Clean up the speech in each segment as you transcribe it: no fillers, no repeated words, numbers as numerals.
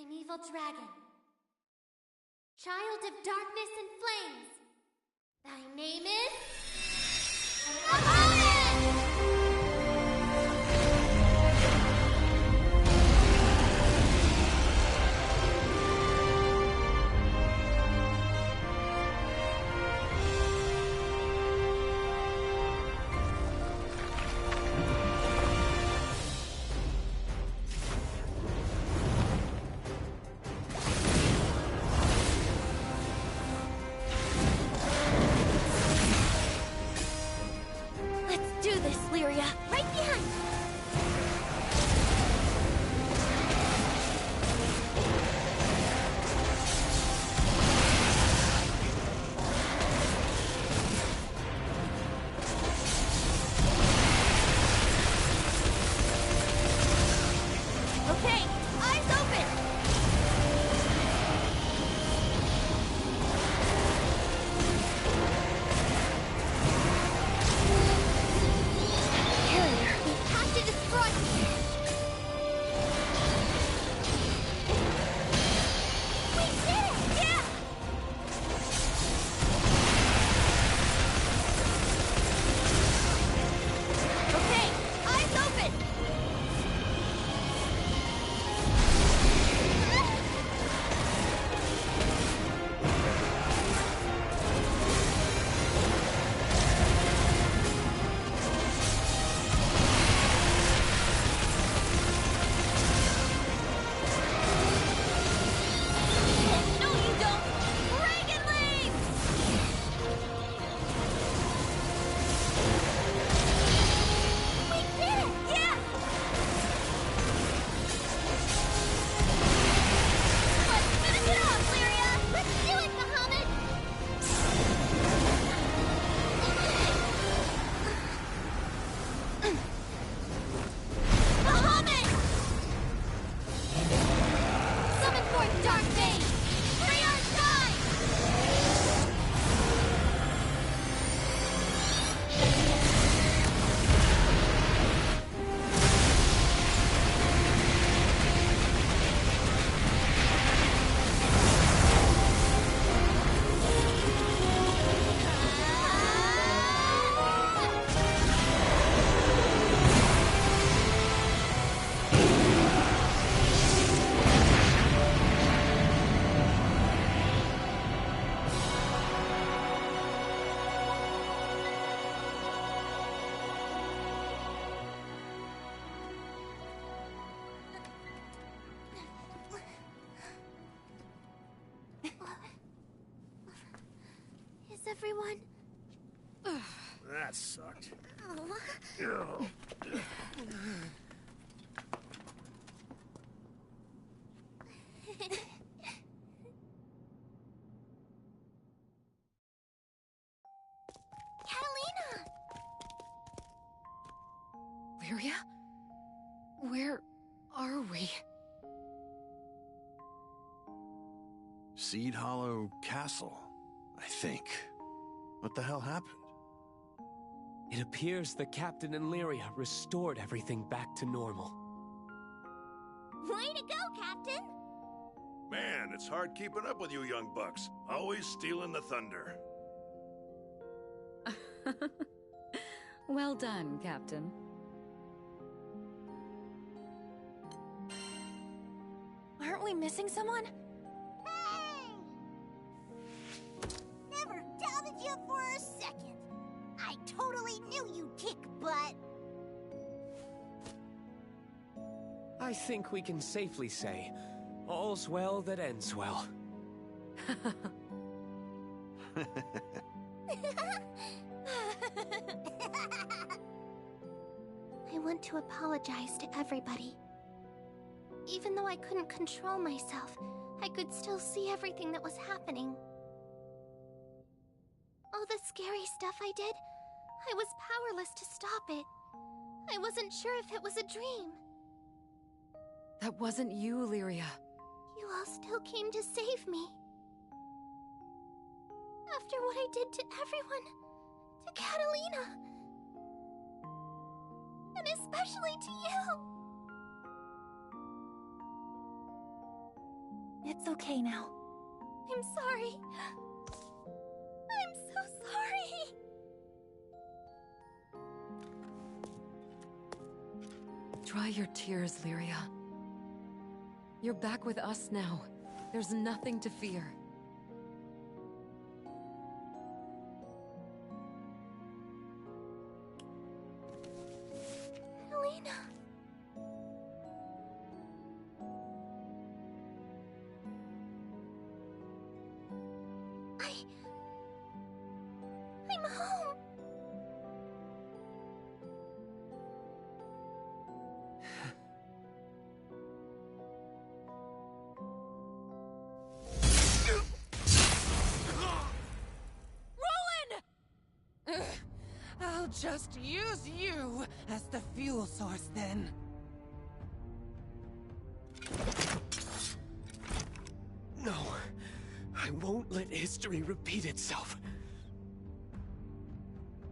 primeval dragon, child of darkness and flames. Thy name is... Bahamut! Everyone? That sucked. Oh. Catalina! Lyria? Where are we? Seed Hollow Castle, I think. What the hell happened? It appears the Captain and Lyria restored everything back to normal. Way to go, Captain! Man, it's hard keeping up with you young bucks. Always stealing the thunder. Well done, Captain. Aren't we missing someone? Hey! Never doubted you for a second. I totally knew you'd kick butt. I think we can safely say, all's well that ends well. I want to apologize to everybody. Even though I couldn't control myself, I could still see everything that was happening. All the scary stuff I did, I was powerless to stop it. I wasn't sure if it was a dream. That wasn't you, Lyria. You all still came to save me. After what I did to everyone, to Catalina, and especially to you. It's okay now. I'm sorry. I'm so sorry. Dry your tears, Lyria. You're back with us now. There's nothing to fear. Helena. I'm home. I'll just use you as the fuel source then. No, I won't let history repeat itself.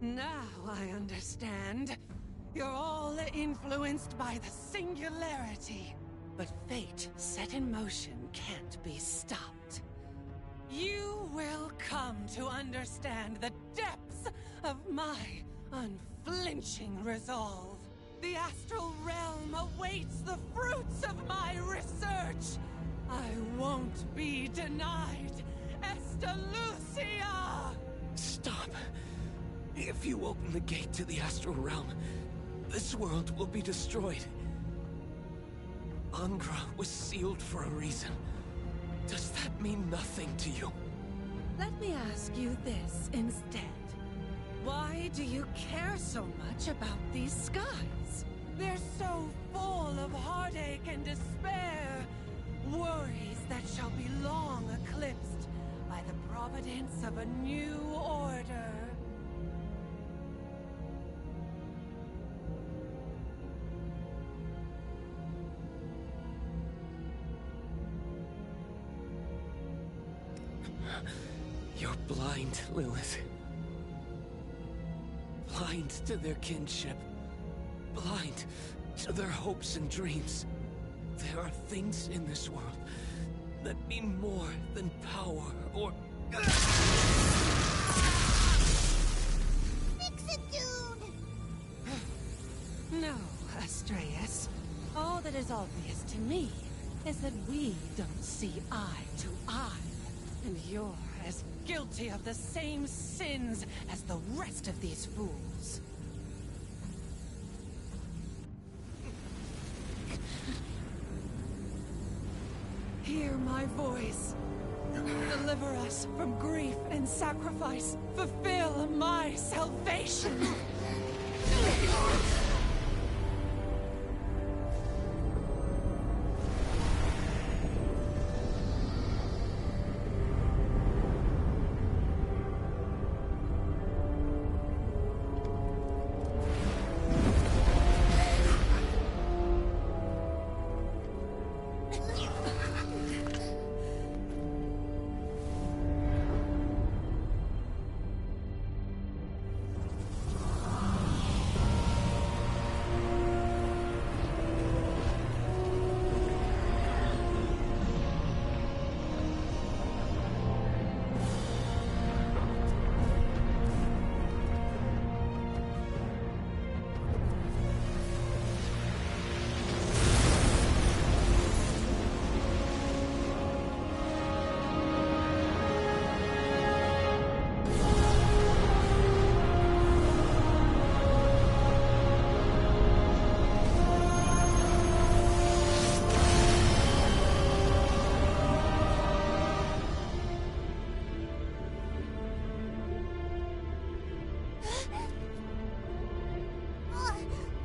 Now I understand. You're all influenced by the singularity. But fate set in motion can't be stopped. You will come to understand the depths of my unflinching resolve. The astral realm awaits the fruits of my research. I won't be denied. Esta Lucia! Stop. If you open the gate to the astral realm, this world will be destroyed. Angra was sealed for a reason. Does that mean nothing to you? Let me ask you this instead. Why do you care so much about these skies? They're so full of heartache and despair. Worries that shall be long eclipsed by the providence of a new order. You're blind, Lilith. Blind to their kinship. Blind to their hopes and dreams. There are things in this world that mean more than power or... Fix it, dude! No, Astreus. All that is obvious to me is that we don't see eye to eye. And you're as guilty of the same sins as the rest of these fools. Hear my voice. Deliver us from grief and sacrifice. Fulfill my salvation.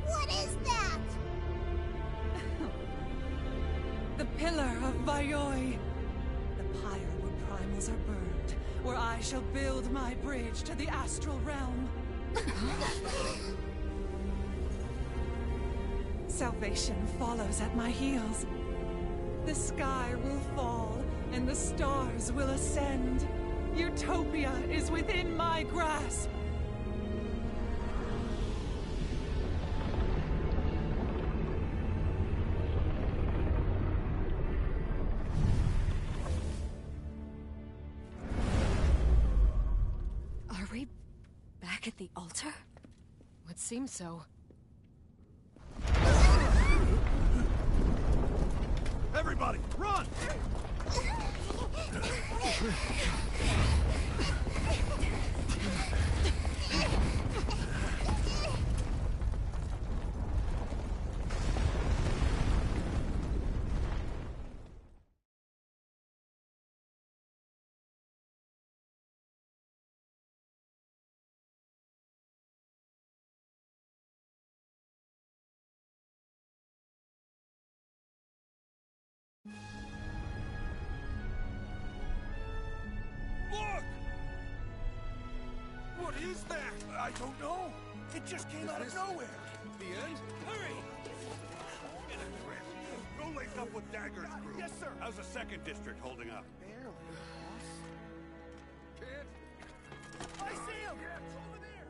What is that? The pillar of Vayoi. The pyre where primals are burned, where I shall build my bridge to the astral realm. Salvation follows at my heels. The sky will fall, and the stars will ascend. Utopia is within my grasp. Back at the altar? Would seem so. Everybody, run! Look! What is that? I don't know. It just came out of nowhere. The end? Hurry! Go lace up with daggers, Group. Yes, sir. How's the second district holding up? Barely, boss. I see him! It's over there!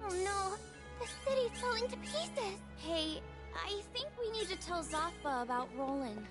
Oh no, the city's falling to pieces. Hey, I think we need to tell Zothba about Roland.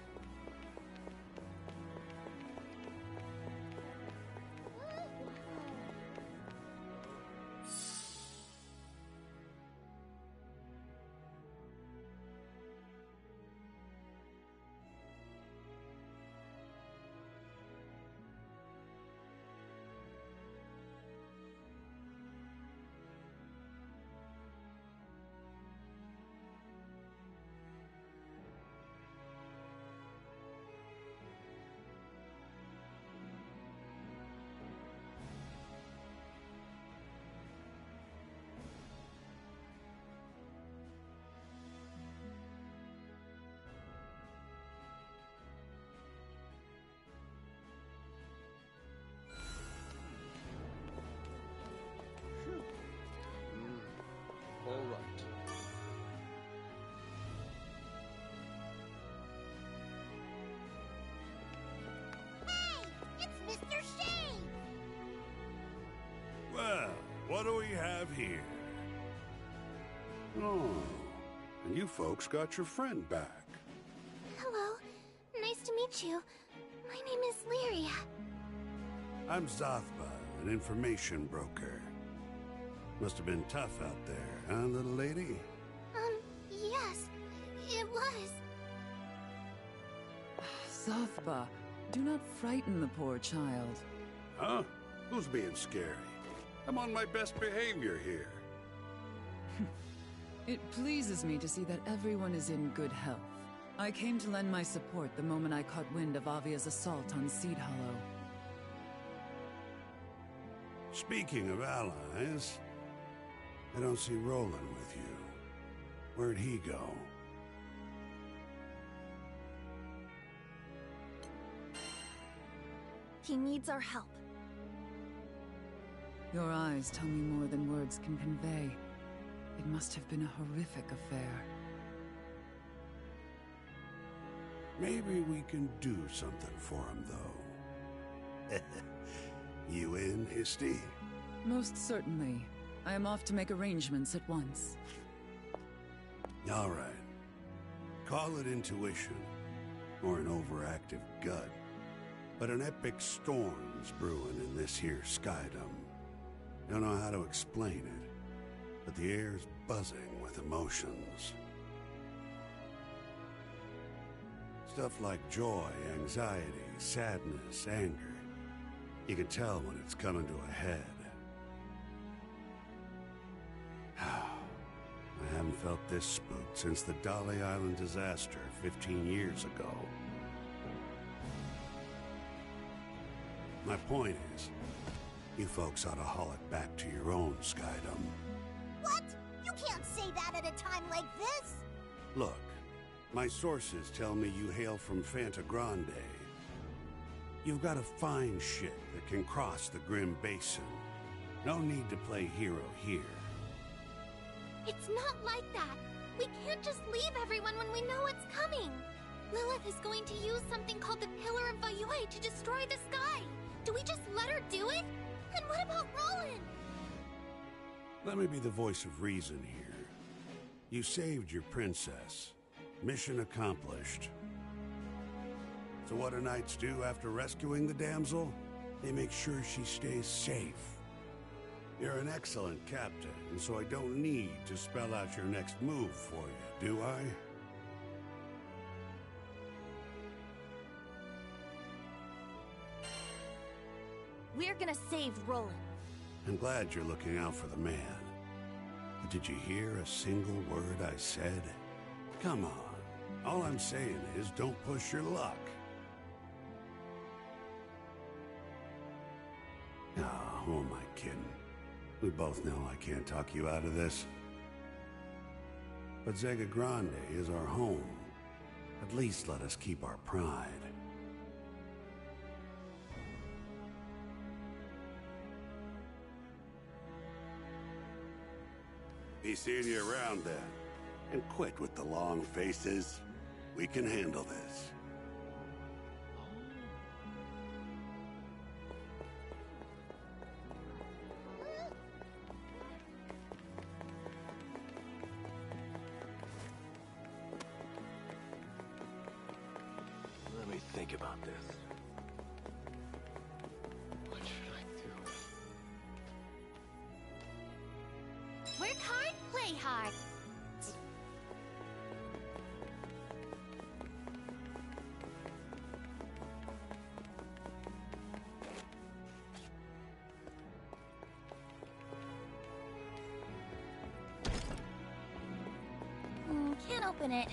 All right. Hey, it's Mr. Shane! Well, what do we have here? Oh, and you folks got your friend back. Hello, nice to meet you. My name is Lyria. I'm Zothba, an information broker. Must have been tough out there, huh, little lady? Yes, it was. Zothba, do not frighten the poor child. Huh? Who's being scary? I'm on my best behavior here. It pleases me to see that everyone is in good health. I came to lend my support the moment I caught wind of Avia's assault on Seed Hollow. Speaking of allies, I don't see Roland with you. Where'd he go? He needs our help. Your eyes tell me more than words can convey. It must have been a horrific affair. Maybe we can do something for him, though. You in, Histy? Most certainly. I am off to make arrangements at once. All right. Call it intuition, or an overactive gut. But an epic storm's brewing in this here skydom. Don't know how to explain it, but the air's buzzing with emotions. Stuff like joy, anxiety, sadness, anger. You can tell when it's coming to a head. I haven't felt this spooked since the Dolly Island disaster 15 years ago. My point is, you folks ought to haul it back to your own skydom. What? You can't say that at a time like this! Look, my sources tell me you hail from Fanta Grande. You've got a fine ship that can cross the Grim Basin. No need to play hero here. It's not like that. We can't just leave everyone when we know it's coming. Lilith is going to use something called the Pillar of Vayue to destroy the sky. Do we just let her do it? And what about Roland? Let me be the voice of reason here. You saved your princess. Mission accomplished. So what do knights do after rescuing the damsel? They make sure she stays safe. You're an excellent captain, and so I don't need to spell out your next move for you, do I? We're gonna save Roland. I'm glad you're looking out for the man. But did you hear a single word I said? Come on. All I'm saying is don't push your luck. Ah, who am I kidding? We both know I can't talk you out of this. But Zega Grande is our home. At least let us keep our pride. Be seeing you around then. And quit with the long faces. We can handle this. Let me think about this. What should I do? Work hard, play hard. Can't open it.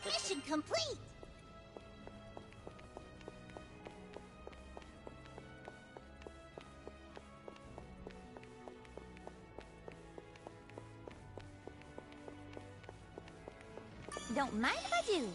Mission complete! Don't mind if I do.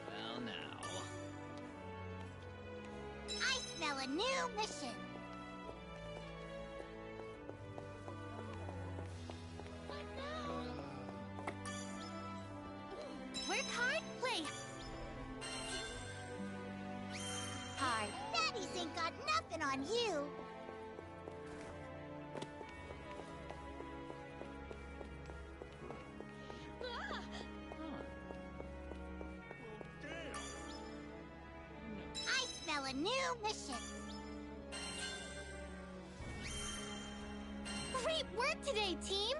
Well, now. I smell a new mission. Work hard, play hard. Daddies ain't got nothing on you. I smell a new mission. Great work today, team!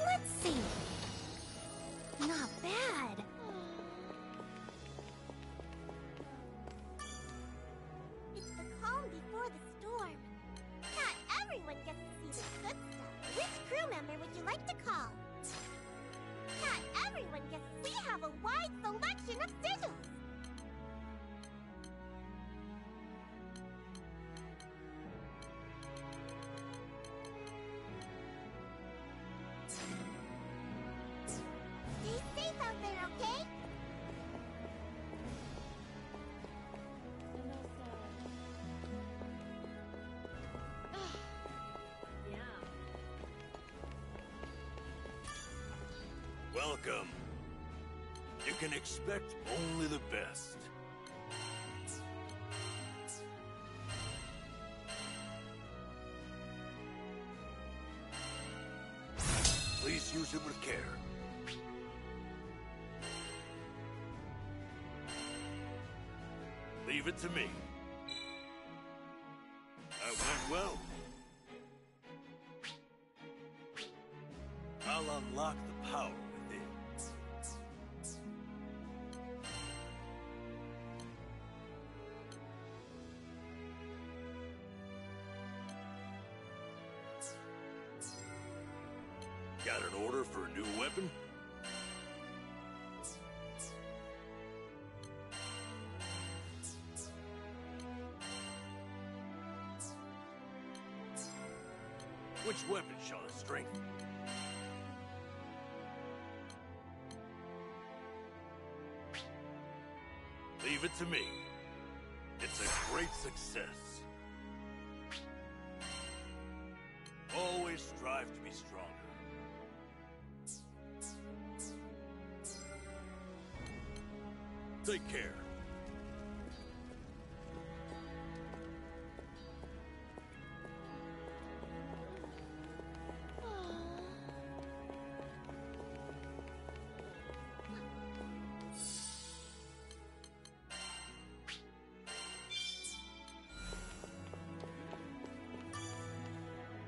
Let's see. Not bad. It's the calm before the storm. Not everyone gets to see the good stuff. Which crew member would you like to call? Not everyone gets to. We have a wide selection of sigils. Stay safe out there, okay? Welcome. You can expect only the best. Please use it with care. Leave it to me. That went well. I'll unlock the power within. Got an order for a new weapon? Which weapon shall I strengthen? Leave it to me. It's a great success. Always strive to be stronger. Take care.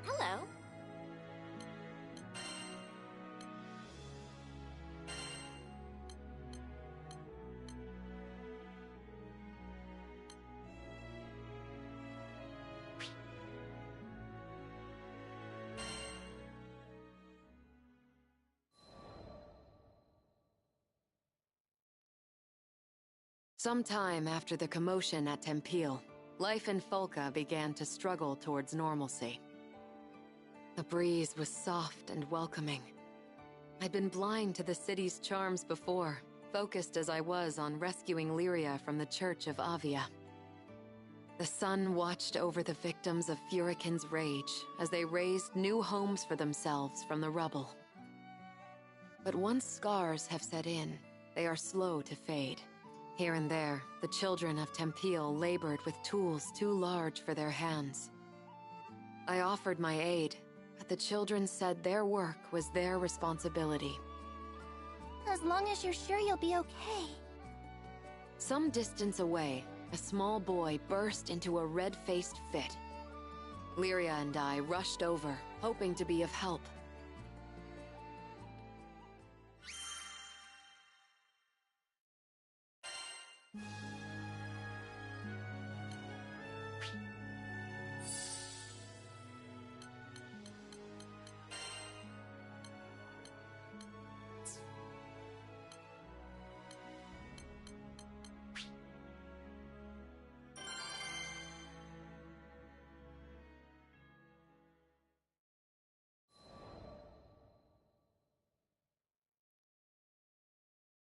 Hello. Sometime after the commotion at Tempeal, life in Folca began to struggle towards normalcy. The breeze was soft and welcoming. I'd been blind to the city's charms before, focused as I was on rescuing Lyria from the Church of Avia. The sun watched over the victims of Furikin's rage as they raised new homes for themselves from the rubble. But once scars have set in, they are slow to fade. Here and there, the children of Tempeal labored with tools too large for their hands. I offered my aid, but the children said their work was their responsibility. As long as you're sure you'll be okay. Some distance away, a small boy burst into a red-faced fit. Lyria and I rushed over, hoping to be of help.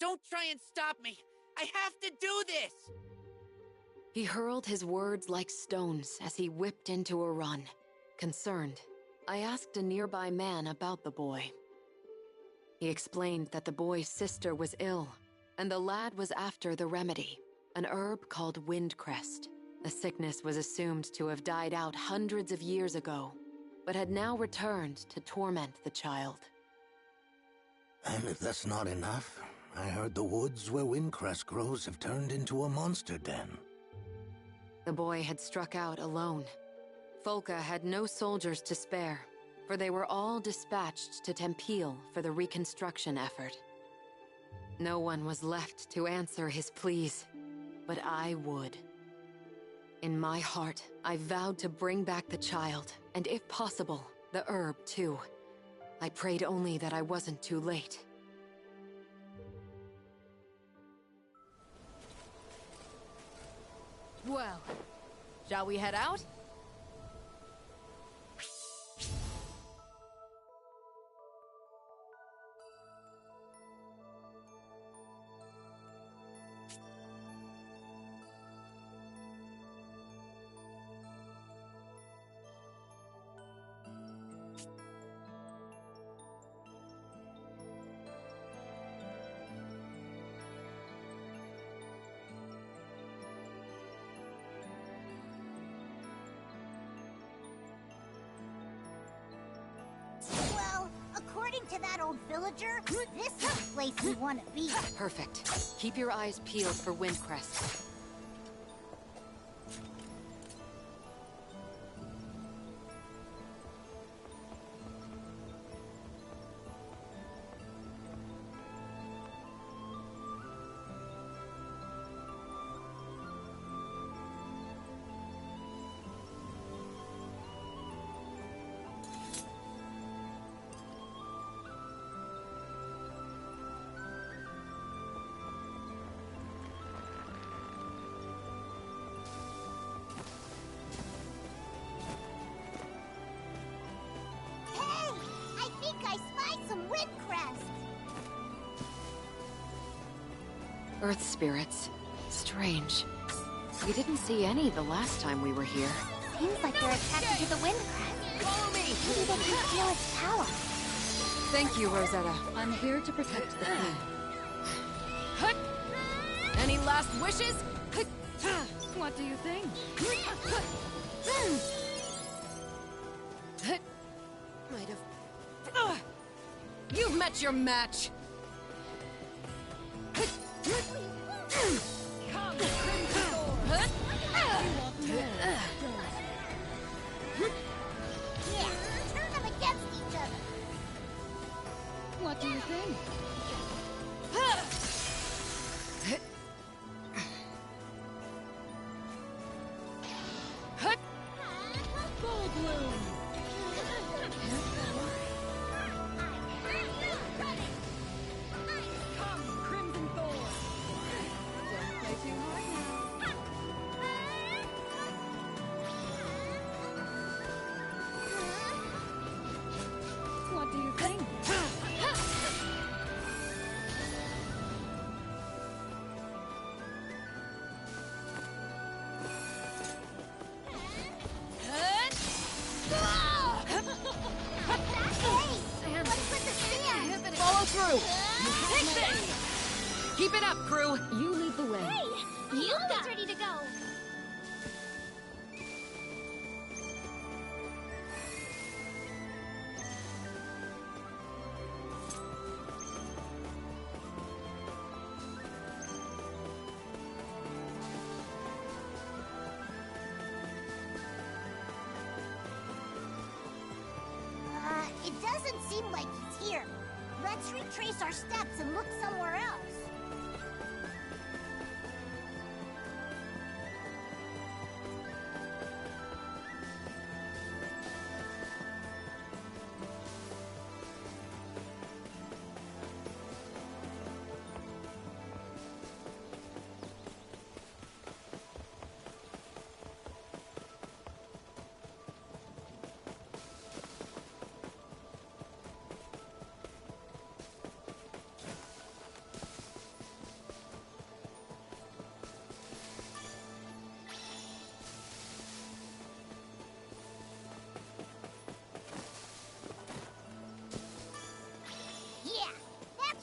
Don't try and stop me! I have to do this! He hurled his words like stones as he whipped into a run. Concerned, I asked a nearby man about the boy. He explained that the boy's sister was ill, and the lad was after the remedy, an herb called windcrest. The sickness was assumed to have died out hundreds of years ago, but had now returned to torment the child. And if that's not enough, I heard the woods where windcrest grows have turned into a monster den. The boy had struck out alone. Folca had no soldiers to spare, for they were all dispatched to Tempeal for the reconstruction effort. No one was left to answer his pleas, but I would. In my heart, I vowed to bring back the child, and if possible, the herb too. I prayed only that I wasn't too late. Well, shall we head out? Well, according to that old villager, this is the place we want to be. Perfect. Keep your eyes peeled for windcrest. Earth spirits. Strange. We didn't see any the last time we were here. Seems like they're attracted to the wind crest. Follow me! Maybe they can feel its power. Thank you, Rosetta. I'm here to protect the queen. Hut! Any last wishes? What do you think? Might have... You've met your match! Come, Crimson Thorn! Yeah, turn them against each other. What do you think? Full bloom. Come, Crimson Thorn! Don't play too hard now. What do you think? Follow through! Take this! Keep it up, crew! You lead the way. Hey, you got ready to go. It doesn't seem like he's here. Let's retrace our steps and look somewhere else.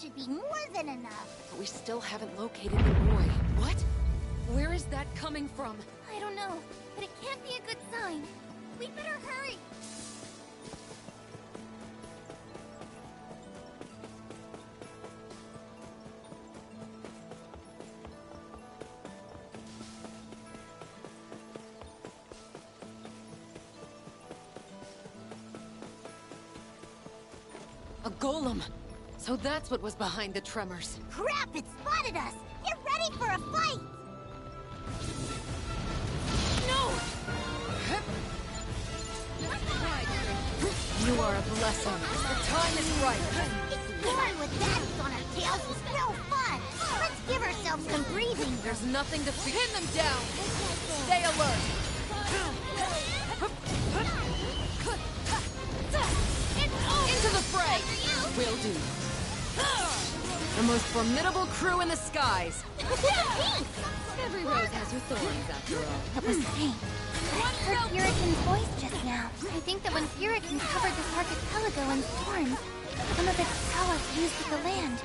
Should be more than enough. But we still haven't located the boy. What? Where is that coming from? I don't know, but it can't be a good sign. We better hurry. A golem! So that's what was behind the tremors. Crap, it spotted us! Get ready for a fight! No! You are a blessing. The time is right. Exploring with bats on our tails is no fun! Let's give ourselves some breathing. There's nothing to fear. Pin them down! Stay alert! Into the fray! Will do. The most formidable crew in the skies! Every rose has her thorns, after all. That was Hank. I heard Furikin's voice just now. I think that when Furikin covered this archipelago in storms, some of its power fused with the land.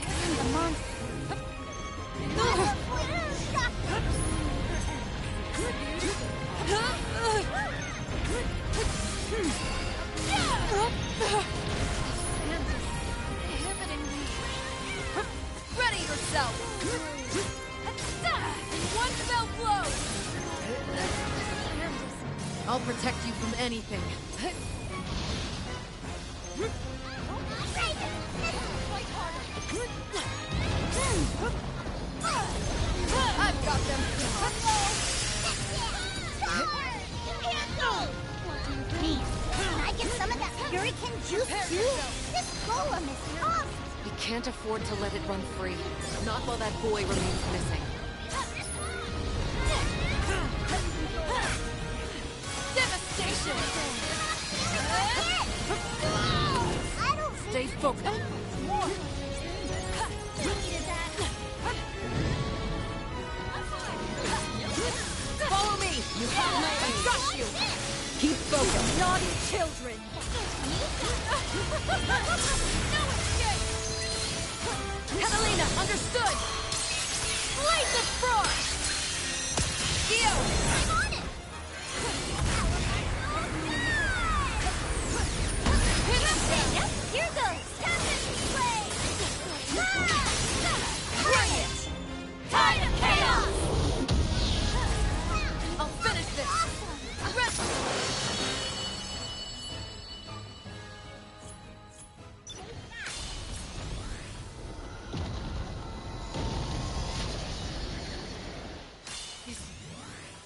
And the monster. Ready yourself! One fell blow! I'll protect you from anything. I've got them! Hey, can I get some of that Furikin juice too? This golem is tough! We can't afford to let it run free. Not while that boy remains missing. Devastation! I don't Stay focused. Naughty children! No escape! Catalina, understood! Light the roar! Dio! I'm on it! Yep, here goes! Tempest Blade! Bring it! Tide of Chaos! I'll finish this!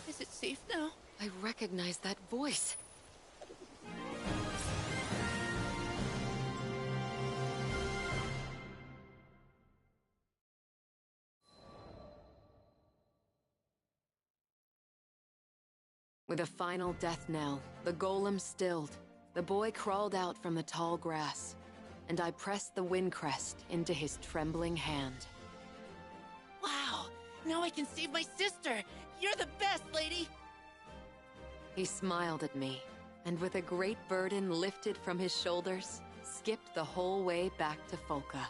Is it safe now? I recognize that voice. With a final death knell, the golem stilled. The boy crawled out from the tall grass, and I pressed the wind crest into his trembling hand. Wow! Now I can save my sister! You're the best, lady! He smiled at me, and with a great burden lifted from his shoulders, skipped the whole way back to Folka.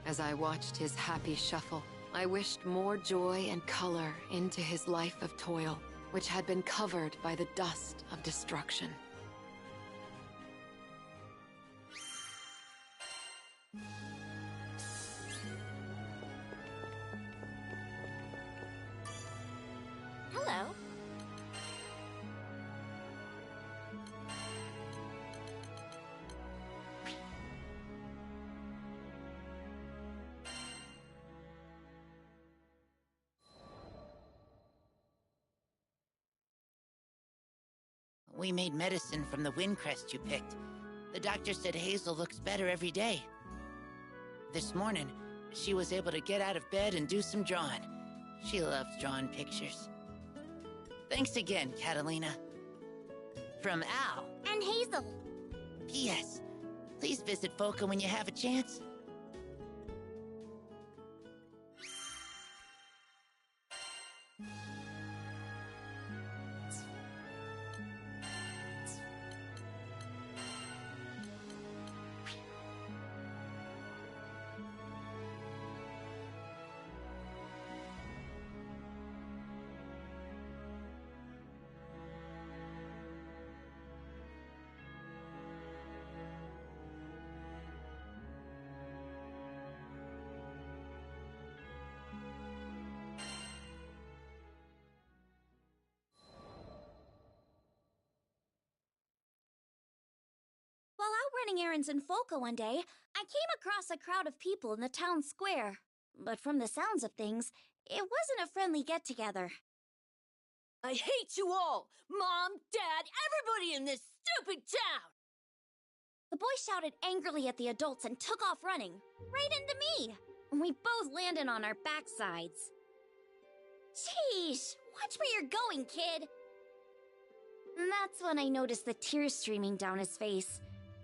As I watched his happy shuffle, I wished more joy and color into his life of toil, which had been covered by the dust of destruction. Hello. We made medicine from the wind crest you picked. The doctor said Hazel looks better every day. This morning, she was able to get out of bed and do some drawing. She loves drawing pictures. Thanks again, Catalina. From Al. And Hazel. P.S. Please visit Folka when you have a chance. While out running errands in Folka one day, I came across a crowd of people in the town square. But from the sounds of things, it wasn't a friendly get-together. I hate you all! Mom, Dad, everybody in this stupid town! The boy shouted angrily at the adults and took off running, right into me. We both landed on our backsides. Sheesh, watch where you're going, kid. And that's when I noticed the tears streaming down his face.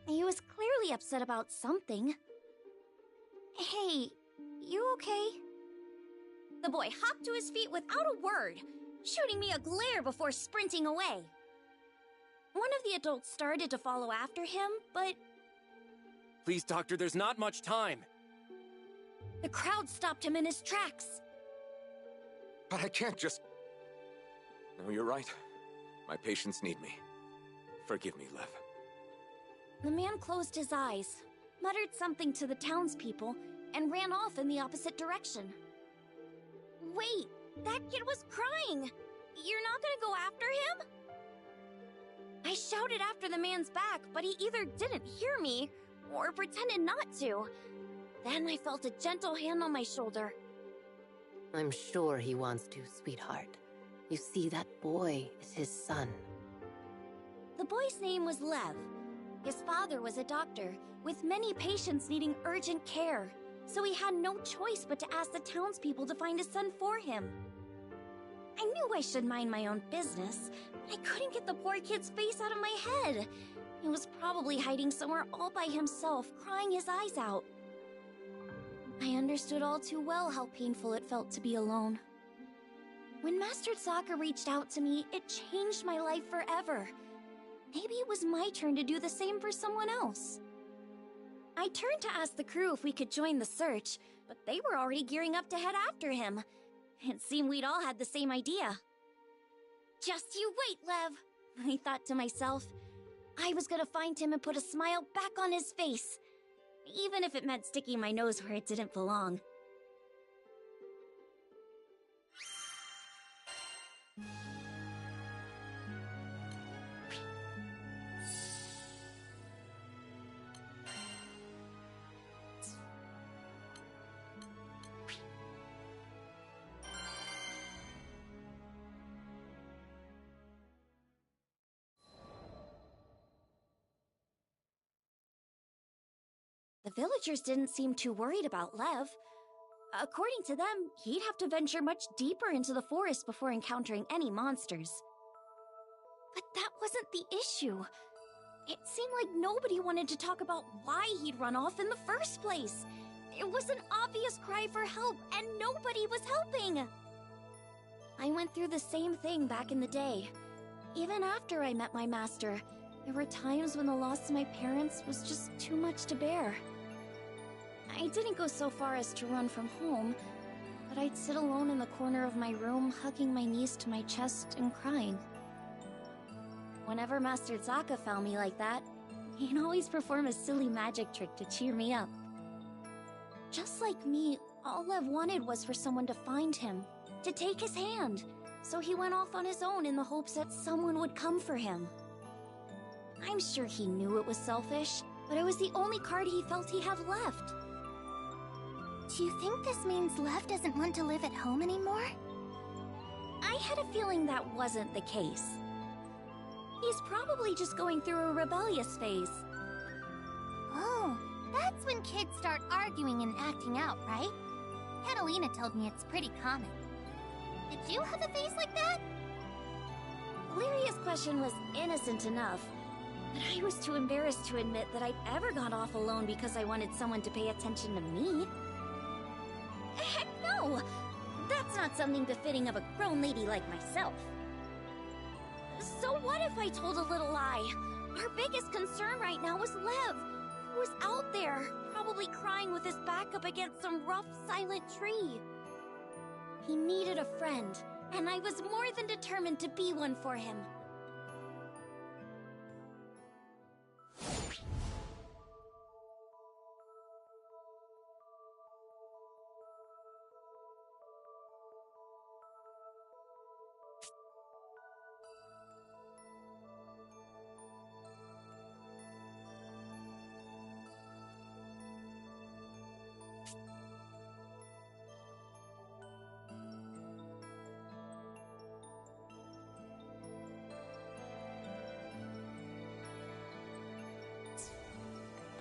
He was clearly upset about something. Hey, you okay? The boy hopped to his feet without a word, shooting me a glare before sprinting away. One of the adults started to follow after him, but... Please, Doctor, there's not much time. The crowd stopped him in his tracks. But I can't just... No, you're right. My patients need me. Forgive me, Lev. The man closed his eyes, muttered something to the townspeople, and ran off in the opposite direction. Wait, that kid was crying! You're not gonna go after him? I shouted after the man's back, but he either didn't hear me, or pretended not to. Then I felt a gentle hand on my shoulder. I'm sure he wants to, sweetheart. You see, that boy is his son. The boy's name was Lev. His father was a doctor, with many patients needing urgent care, so he had no choice but to ask the townspeople to find a son for him. I knew I should mind my own business, but I couldn't get the poor kid's face out of my head. He was probably hiding somewhere all by himself, crying his eyes out. I understood all too well how painful it felt to be alone. When Master Sokka reached out to me, it changed my life forever. maybe it was my turn to do the same for someone else. I turned to ask the crew if we could join the search, but they were already gearing up to head after him. It seemed we'd all had the same idea. Just you wait, Lev, I thought to myself. I was gonna find him and put a smile back on his face, even if it meant sticking my nose where it didn't belong. The villagers didn't seem too worried about Lev. According to them, he'd have to venture much deeper into the forest before encountering any monsters. But that wasn't the issue. It seemed like nobody wanted to talk about why he'd run off in the first place. It was an obvious cry for help, and nobody was helping. I went through the same thing back in the day. Even after I met my master, there were times when the loss of my parents was just too much to bear. I didn't go so far as to run from home, but I'd sit alone in the corner of my room, hugging my knees to my chest and crying. Whenever Master Zaka found me like that, he'd always perform a silly magic trick to cheer me up. Just like me, all Lev wanted was for someone to find him, to take his hand, so he went off on his own in the hopes that someone would come for him. I'm sure he knew it was selfish, but it was the only card he felt he had left. Do you think this means Lev doesn't want to live at home anymore? I had a feeling that wasn't the case. He's probably just going through a rebellious phase. Oh, that's when kids start arguing and acting out, right? Catalina told me it's pretty common. Did you have a phase like that? Lyria's question was innocent enough, but I was too embarrassed to admit that I'd ever gone off alone because I wanted someone to pay attention to me. Heck no! That's not something befitting of a grown lady like myself. So what if I told a little lie? Our biggest concern right now was Lev, who was out there, probably crying with his back up against some rough, silent tree. He needed a friend, and I was more than determined to be one for him.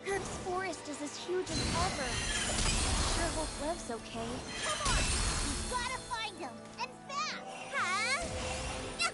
This forest is as huge as ever. Sure hope Lev's okay. Come on! We've gotta find him! And fast! Huh? Yeah.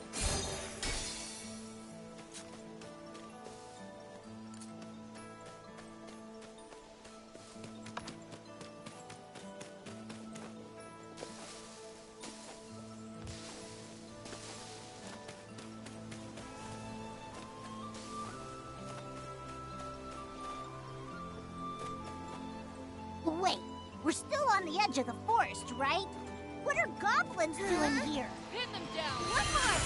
Wait, we're still on the edge of the forest, right? What are goblins doing here? Pin them down! One more!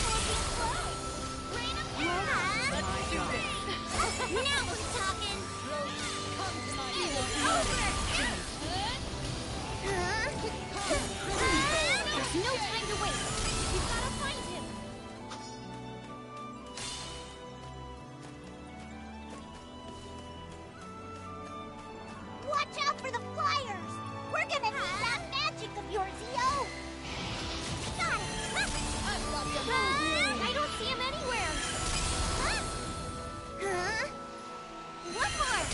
Rain them down! Let's do this! Now we're talking! Come to my It's over! There's no time to waste. We've gotta find him. Watch out for the flyers! We're gonna need that magic of yours, yo! Got it! I don't see him anywhere. Huh? One more!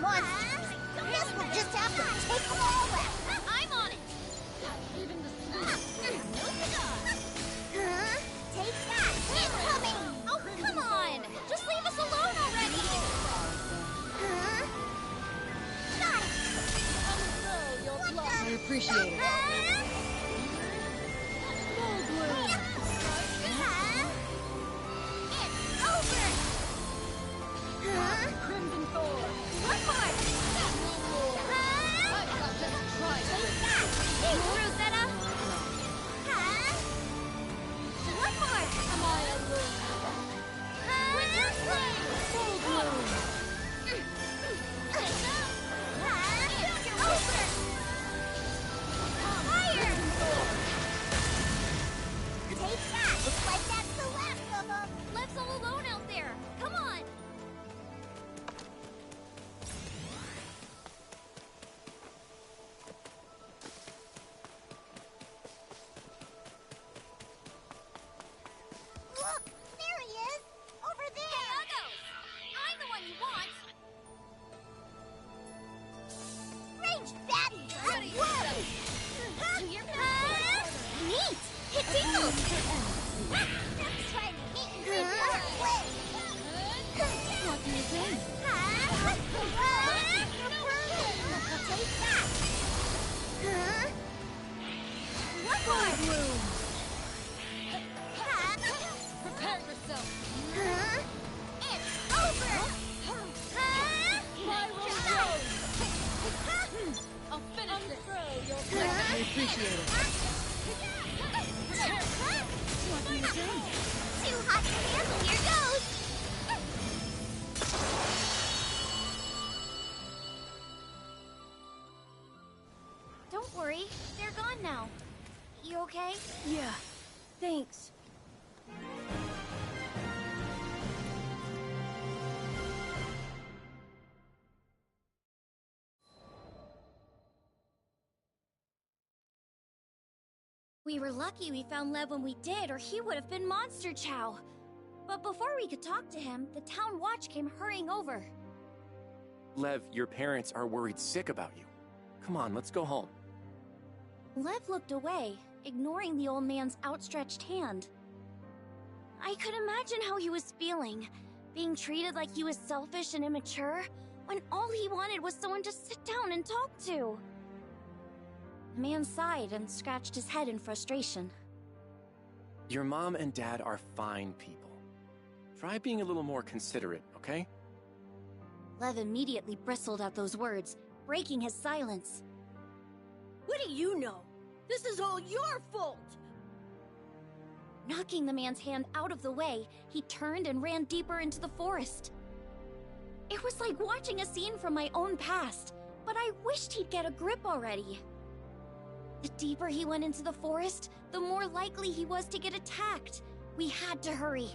monsters. Guess we'll just have to take them all out. I'm on it. Take that. Incoming. Oh, come on. Just leave us alone already. Got it. I appreciate it. It's over. Crimson Thor. One more. Take that. Thanks, Rosetta. One more. Am I alone? Winter Flame. Full bloom. Over. Fire. Take that. Looks like that's the last of them. Lev's all alone out there. Come on. Look, there he is. Over there. Hey, Uggos. I'm the one you want. Ranged baddies. Ready. Neat. It tingles. That's trying to hit you in your way. What do you think? Take that. One more. Prepare yourself. It's over. I'll finish this. Unfurl your I appreciate it. What do you think? Too hot to handle. Here goes. Don't worry, they're gone now. You okay? Yeah, thanks. We were lucky we found Lev when we did, or he would have been Monster Chow. But before we could talk to him, the town watch came hurrying over. Lev, your parents are worried sick about you. Come on, let's go home. Lev looked away, ignoring the old man's outstretched hand. I could imagine how he was feeling, being treated like he was selfish and immature, when all he wanted was someone to sit down and talk to. The man sighed and scratched his head in frustration. Your mom and dad are fine people. Try being a little more considerate, okay? Lev immediately bristled at those words, breaking his silence. What do you know? This is all your fault! Knocking the man's hand out of the way, he turned and ran deeper into the forest. It was like watching a scene from my own past, but I wished he'd get a grip already. The deeper he went into the forest, the more likely he was to get attacked. We had to hurry.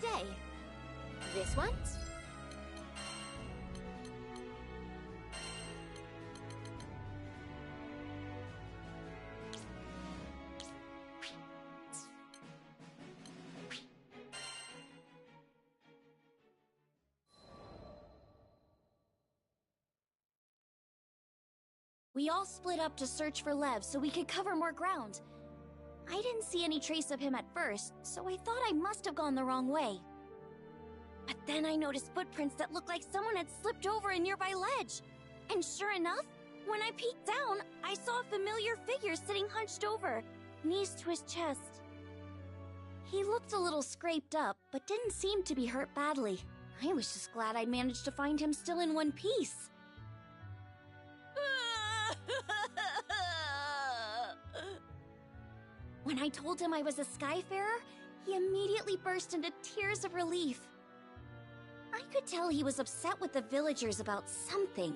good day. This one's? We all split up to search for Lev so we could cover more ground. I didn't see any trace of him at first, so I thought I must have gone the wrong way. But then I noticed footprints that looked like someone had slipped over a nearby ledge. And sure enough, when I peeked down, I saw a familiar figure sitting hunched over, knees to his chest. He looked a little scraped up, but didn't seem to be hurt badly. I was just glad I'd managed to find him still in one piece. When I told him I was a Skyfarer, he immediately burst into tears of relief. I could tell he was upset with the villagers about something,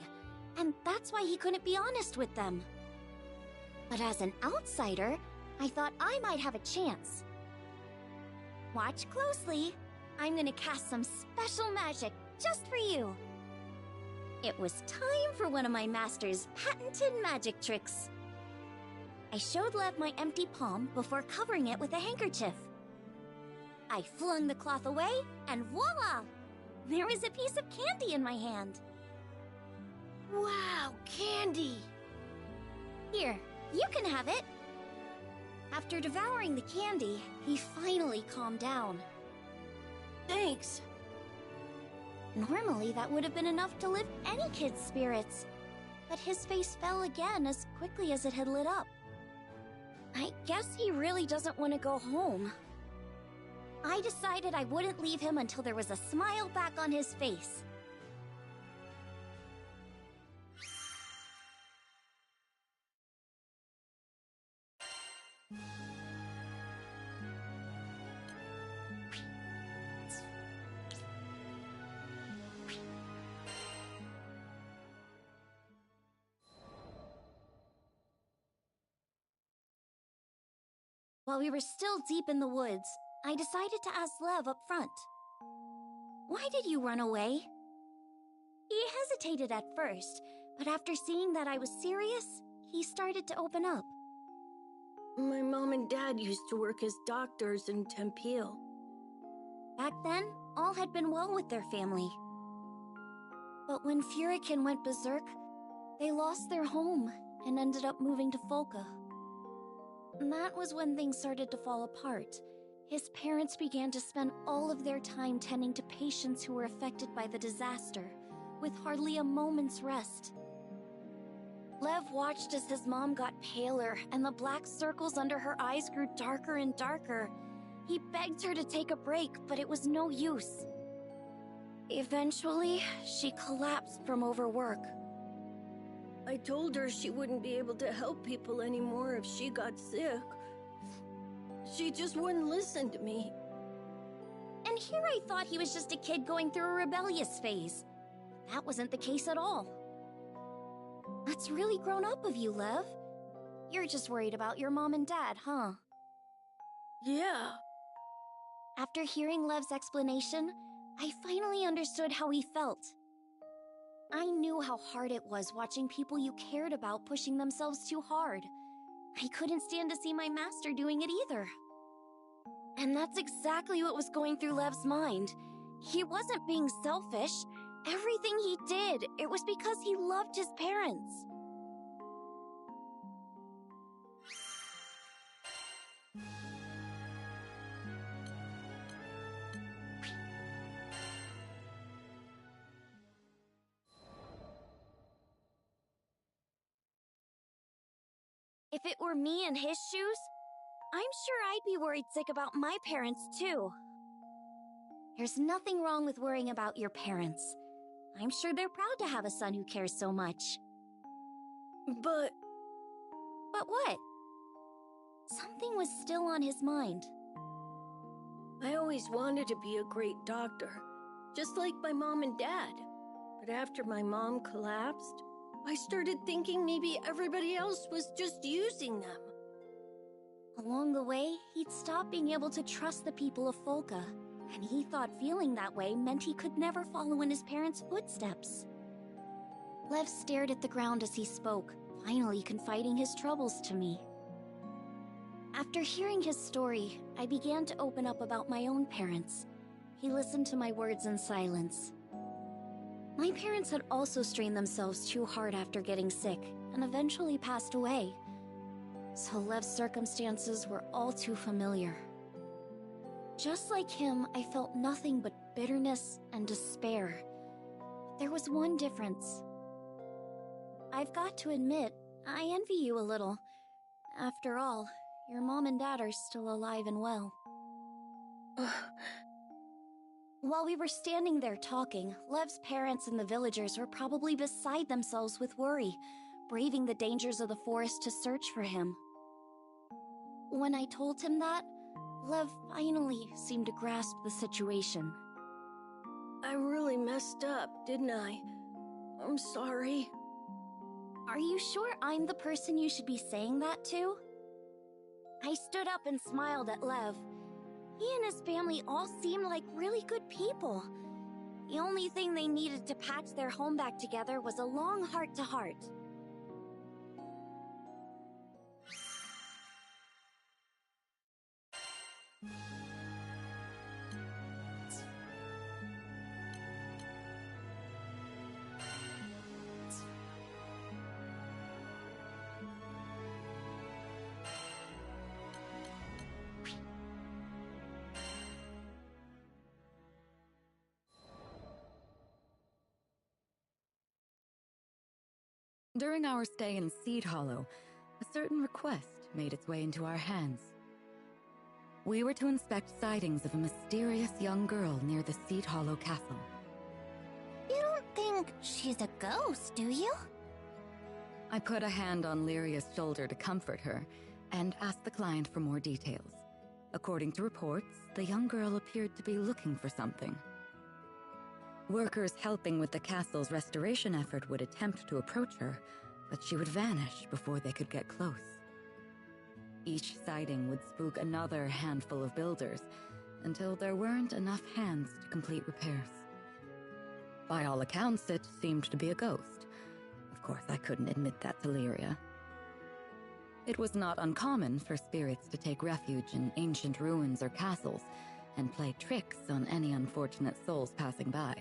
and that's why he couldn't be honest with them. But as an outsider, I thought I might have a chance. Watch closely. I'm gonna cast some special magic just for you. It was time for one of my master's patented magic tricks. I showed Lev my empty palm before covering it with a handkerchief. I flung the cloth away, and voila! There was a piece of candy in my hand. Wow, candy! Here, you can have it. After devouring the candy, he finally calmed down. Thanks. Normally, that would have been enough to lift any kid's spirits, but his face fell again as quickly as it had lit up. I guess he really doesn't want to go home. I decided I wouldn't leave him until there was a smile back on his face. While we were still deep in the woods, I decided to ask Lev up front. Why did you run away? He hesitated at first, but after seeing that I was serious, he started to open up. My mom and dad used to work as doctors in Tempeal. Back then, all had been well with their family. But when Furikin went berserk, they lost their home and ended up moving to Folka. That was when things started to fall apart. His parents began to spend all of their time tending to patients who were affected by the disaster, with hardly a moment's rest. Lev watched as his mom got paler and the black circles under her eyes grew darker and darker. He begged her to take a break, but it was no use. Eventually, she collapsed from overwork. I told her she wouldn't be able to help people anymore if she got sick. She just wouldn't listen to me. And here I thought he was just a kid going through a rebellious phase. That wasn't the case at all. That's really grown up of you, Lev. You're just worried about your mom and dad, huh? Yeah. After hearing Lev's explanation, I finally understood how he felt. I knew how hard it was watching people you cared about pushing themselves too hard. I couldn't stand to see my master doing it either. And that's exactly what was going through Lev's mind. He wasn't being selfish. Everything he did, it was because he loved his parents. If it were me in his shoes, I'm sure I'd be worried sick about my parents too. There's nothing wrong with worrying about your parents. I'm sure they're proud to have a son who cares so much. But what? Something was still on his mind. I always wanted to be a great doctor, just like my mom and dad. But after my mom collapsed, I started thinking maybe everybody else was just using them. Along the way, he'd stopped being able to trust the people of Folka, and he thought feeling that way meant he could never follow in his parents' footsteps. Lev stared at the ground as he spoke, finally confiding his troubles to me. After hearing his story, I began to open up about my own parents. He listened to my words in silence. My parents had also strained themselves too hard after getting sick, and eventually passed away. So Lev's circumstances were all too familiar. Just like him, I felt nothing but bitterness and despair. There was one difference. I've got to admit, I envy you a little. After all, your mom and dad are still alive and well. While we were standing there talking, Lev's parents and the villagers were probably beside themselves with worry, braving the dangers of the forest to search for him. When I told him that, Lev finally seemed to grasp the situation. I really messed up, didn't I? I'm sorry. Are you sure I'm the person you should be saying that to? I stood up and smiled at Lev. He and his family all seemed like really good people. The only thing they needed to patch their home back together was a long heart-to-heart. During our stay in Seed Hollow, a certain request made its way into our hands. We were to inspect sightings of a mysterious young girl near the Seed Hollow castle. You don't think she's a ghost, do you? I put a hand on Lyria's shoulder to comfort her, and asked the client for more details. According to reports, the young girl appeared to be looking for something. Workers helping with the castle's restoration effort would attempt to approach her, but she would vanish before they could get close. Each sighting would spook another handful of builders, until there weren't enough hands to complete repairs. By all accounts, it seemed to be a ghost. Of course, I couldn't admit that to Lyria. It was not uncommon for spirits to take refuge in ancient ruins or castles, and play tricks on any unfortunate souls passing by.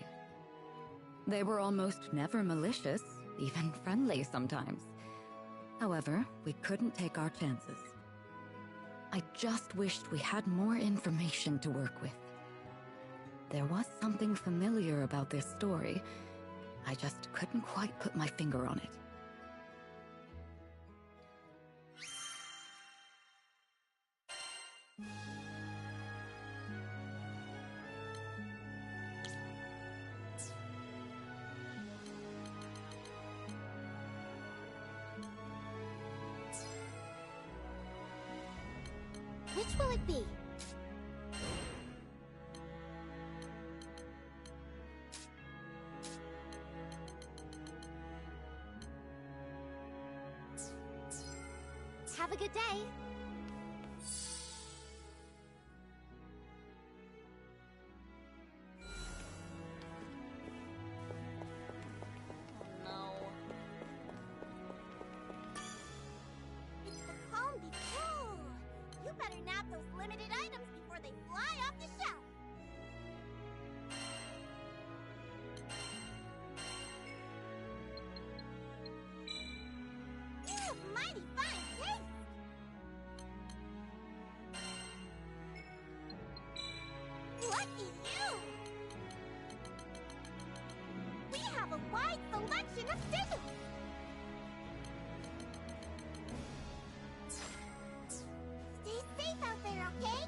They were almost never malicious, even friendly sometimes. However, we couldn't take our chances. I just wished we had more information to work with. There was something familiar about this story. I just couldn't quite put my finger on it. Which will it be? Have a good day. It's the calm before. You better nab those limited items before they fly off the shelf. You have mighty fine taste. Lucky you! We have a wide selection of dishes. Stay safe out there, okay?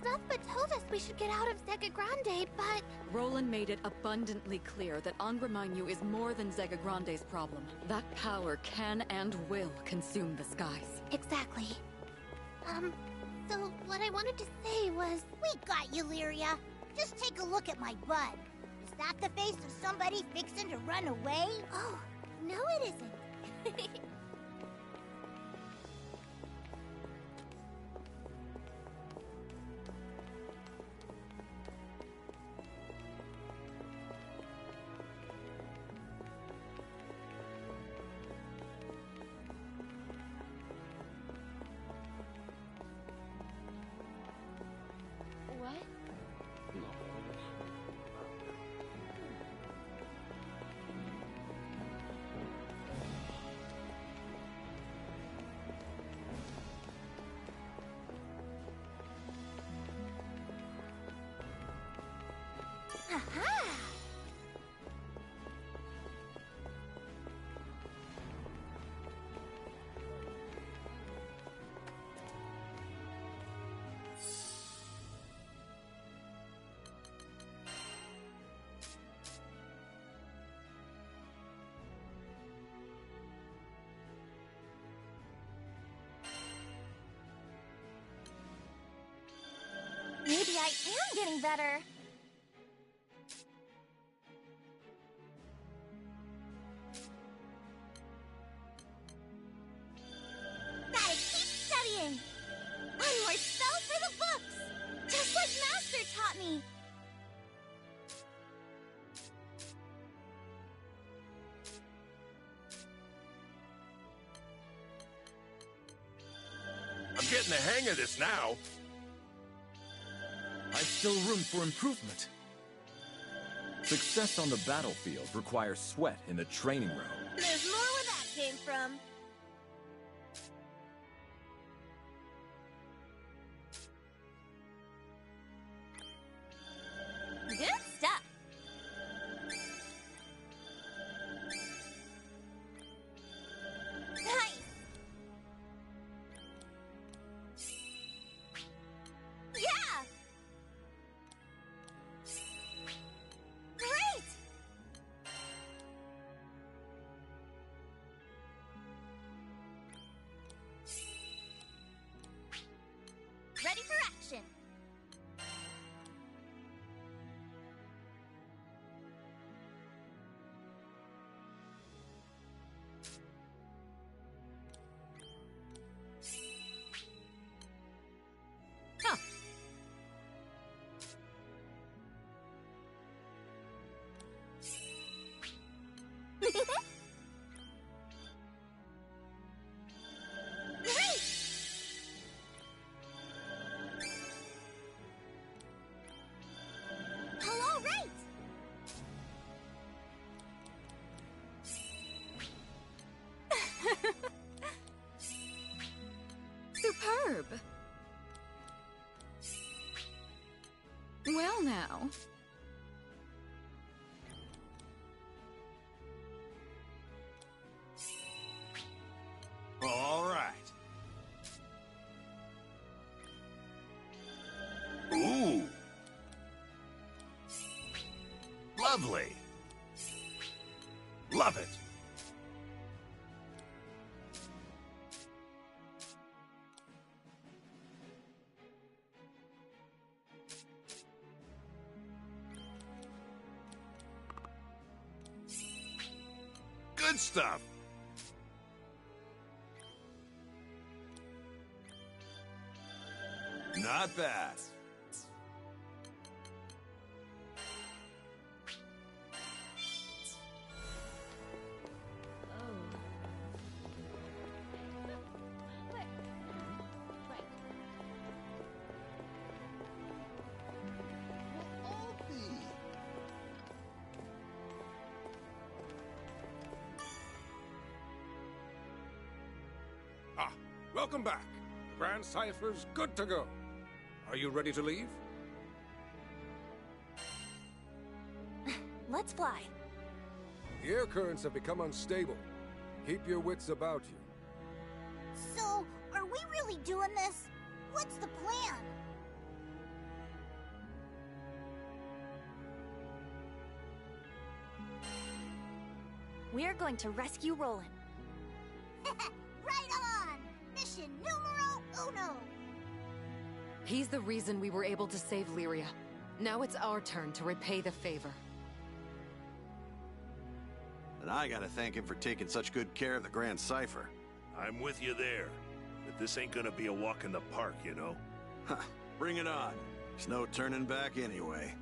Zuthba told us we should get out of Zega Grande, but... Roland made it abundantly clear that Angramanyu is more than Zega Grande's problem. That power can and will consume the skies. Exactly. So what I wanted to say was... We got you, Lyria. Just take a look at my butt. Is that the face of somebody fixing to run away? Oh, no it isn't. Aha! Maybe I am getting better. Gotta keep studying. One more spell for the books, just like Master taught me. I'm getting the hang of this now. I've still room for improvement. Success on the battlefield requires sweat in the training room. There's more where that came from. Good stuff. Nice. Yeah. Great. Ready for action. Huh. Great. Oh, all right. Superb. Well now. All right. Ooh. Lovely. Love it. Good stuff. Not bad. Ah, welcome back. Grand Cypher's good to go. Are you ready to leave? Let's fly. The air currents have become unstable. Keep your wits about you. So, are we really doing this? What's the plan? We're going to rescue Roland. Right on! Mission numero uno! He's the reason we were able to save Lyria. Now it's our turn to repay the favor. And I gotta thank him for taking such good care of the Grand Cipher. I'm with you there. But this ain't gonna be a walk in the park, you know? Bring it on. There's no turning back anyway.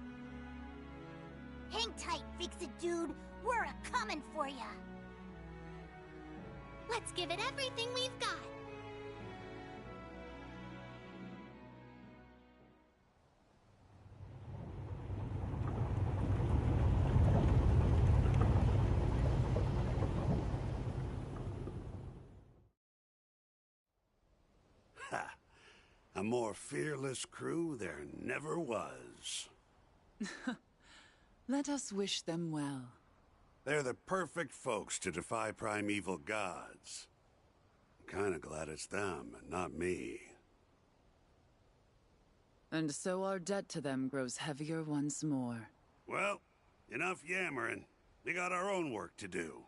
Hang tight, Fix-It Dude. We're a-comin' for ya. Let's give it everything we've got. Ha! A more fearless crew there never was. Let us wish them well. They're the perfect folks to defy primeval gods. I'm kinda glad it's them and not me. And so our debt to them grows heavier once more. Well, enough yammering. We got our own work to do.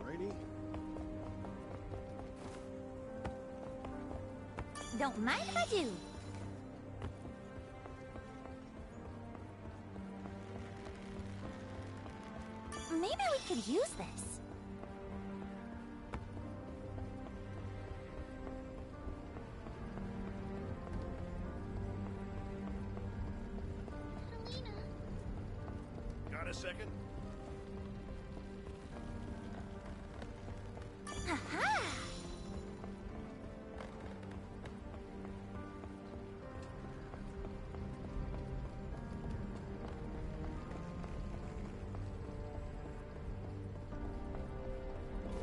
Alrighty. Don't mind if I do. Maybe we could use this. Got a second? Aha!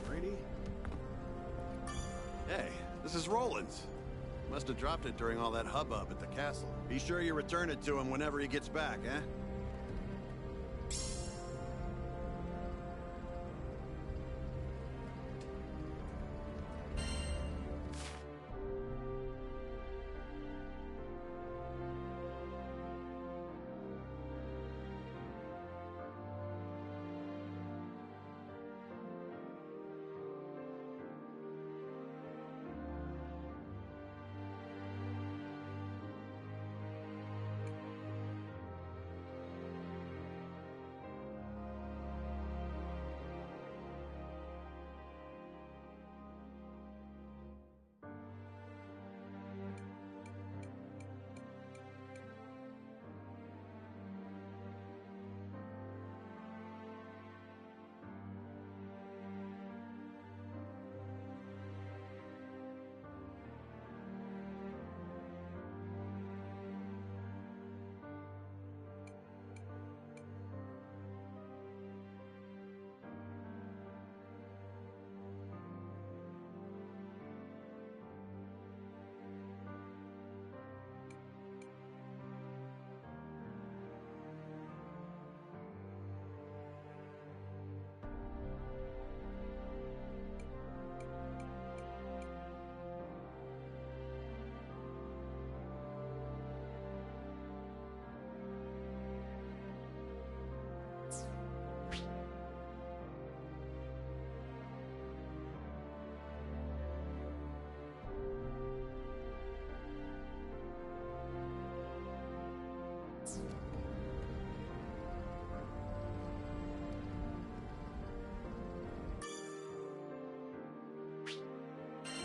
Alrighty. Hey, this is Roland's. Must have dropped it during all that hubbub at the castle. Be sure you return it to him whenever he gets back, eh?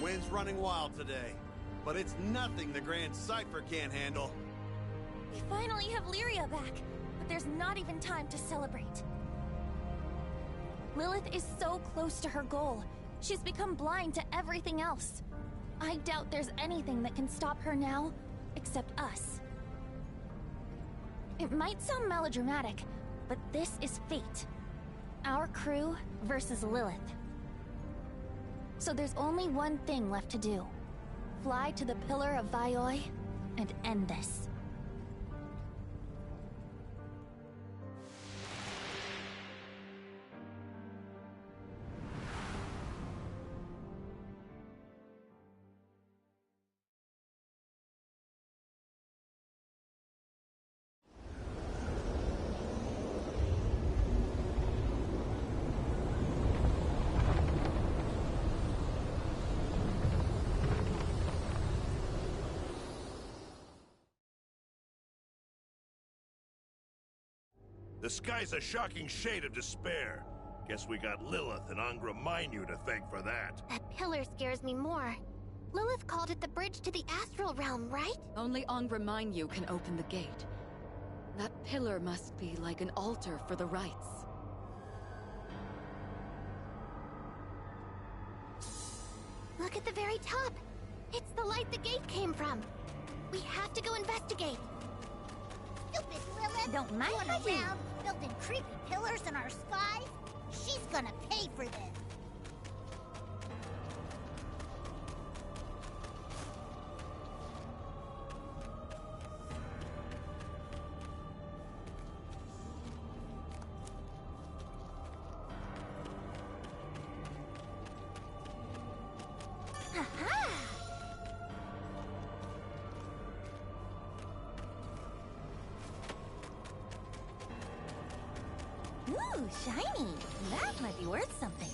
Wind's running wild today, but it's nothing the Grand Cipher can't handle. We finally have Lyria back, but there's not even time to celebrate. Lilith is so close to her goal. She's become blind to everything else. I doubt there's anything that can stop her now, except us. It might sound melodramatic, but this is fate. Our crew versus Lilith. So there's only one thing left to do. Fly to the Pillar of Vaioi and end this. The sky's a shocking shade of despair. Guess we got Lilith and Angra Mainyu to thank for that. That pillar scares me more. Lilith called it the bridge to the astral realm, right? Only Angra Mainyu can open the gate. That pillar must be like an altar for the rites. Look at the very top. It's the light the gate came from. We have to go investigate. Stupid Lilith! Don't mind around building creepy pillars in our skies. She's gonna pay for this. Ooh, shiny. That might be worth something.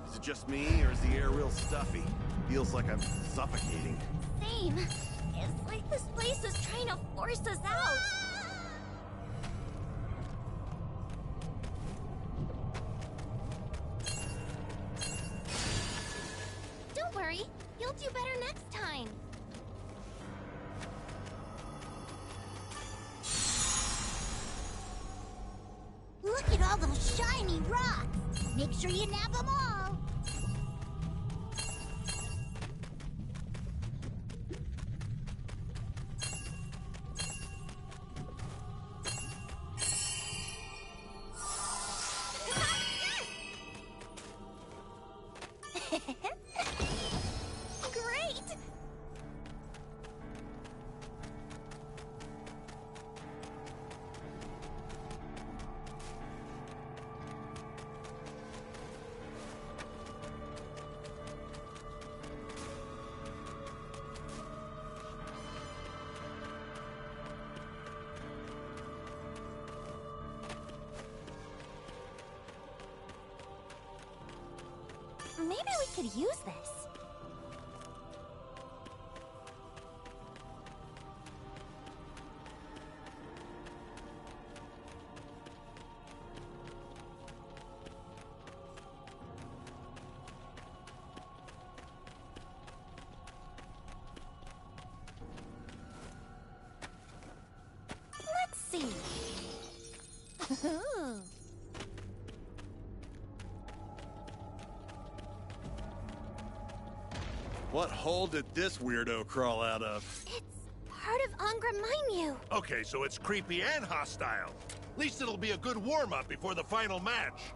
Is it just me, or is the air real stuffy? Feels like I'm suffocating. Same. It's like this place is trying to force us out. Don't worry. You'll do better next time. Look at all those shiny rocks. Make sure you nab them all. Great! Maybe we could use this. Let's see. Ooh. What hole did this weirdo crawl out of? It's part of Angra Mainyu. Okay, so it's creepy and hostile. At least it'll be a good warm-up before the final match.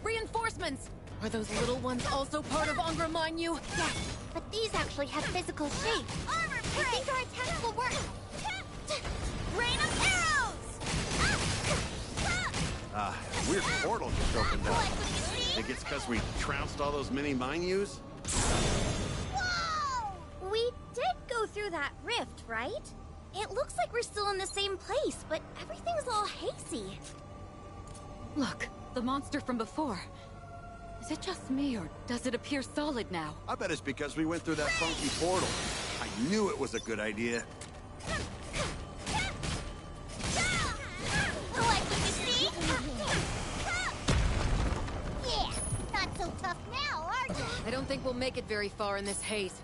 Reinforcements! Are those little ones also part of Angra Mainyu? Yes, but these actually have physical shape. Armor I think our attacks will work. Rain of arrows! Weird portal just opened up. Think it's because we trounced all those mini Mainyus? Whoa! We did go through that rift, right? It looks like we're still in the same place, but everything's all hazy. Look, the monster from before. Is it just me, or does it appear solid now? I bet it's because we went through that funky portal. I knew it was a good idea. Like what you see? Yeah, not so tough now, are you? I don't think we'll make it very far in this haze.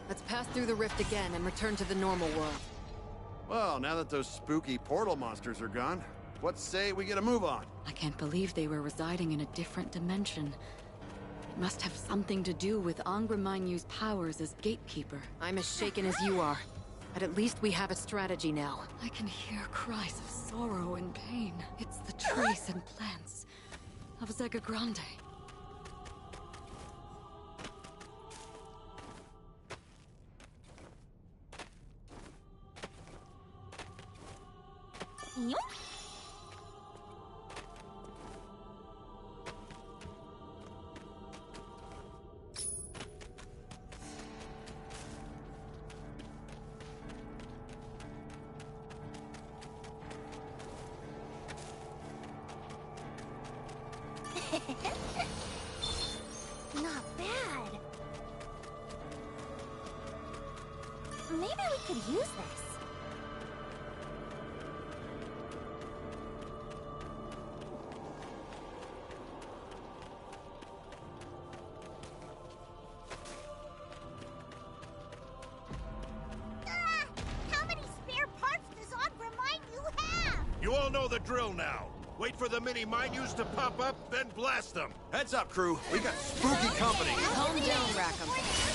Let's pass through the rift again and return to the normal world. Well, now that those spooky portal monsters are gone, what say we get a move on? I can't believe they were residing in a different dimension. It must have something to do with Angra Mainyu's powers as gatekeeper. I'm as shaken as you are. But at least we have a strategy now. I can hear cries of sorrow and pain. It's the trace and plants of Zega Grande. could use this. How many spare parts does Granblue have? You all know the drill now. Wait for the mini minus to pop up, then blast them. Heads up, crew. We got spooky company. Calm down, Rackham.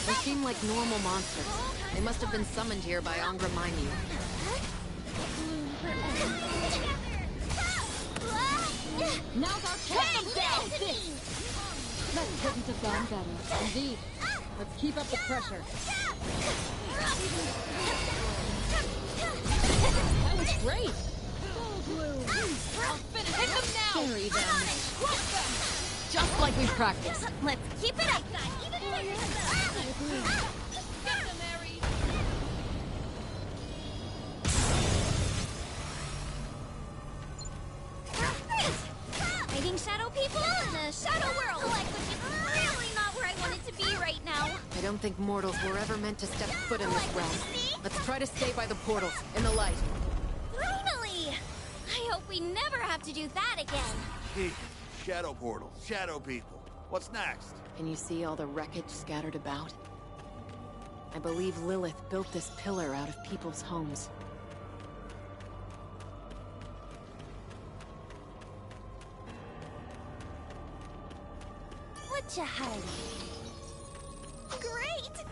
They seem like normal monsters. They must have been summoned here by Angraminyu. Now's our chance! That couldn't have gone better. Indeed. Let's keep up the pressure. That was great! I'll finish hit them now! Bury them! Just like we practiced. Let's keep it up! Fighting shadow people in the shadow world! Like, which is really not where I wanted to be right now. I don't think mortals were ever meant to step foot in this realm. Let's try to stay by the portals, in the light. Finally! I hope we never have to do that again. Hey, shadow portals, shadow people. What's next? Can you see all the wreckage scattered about? I believe Lilith built this pillar out of people's homes. What you hiding? Great!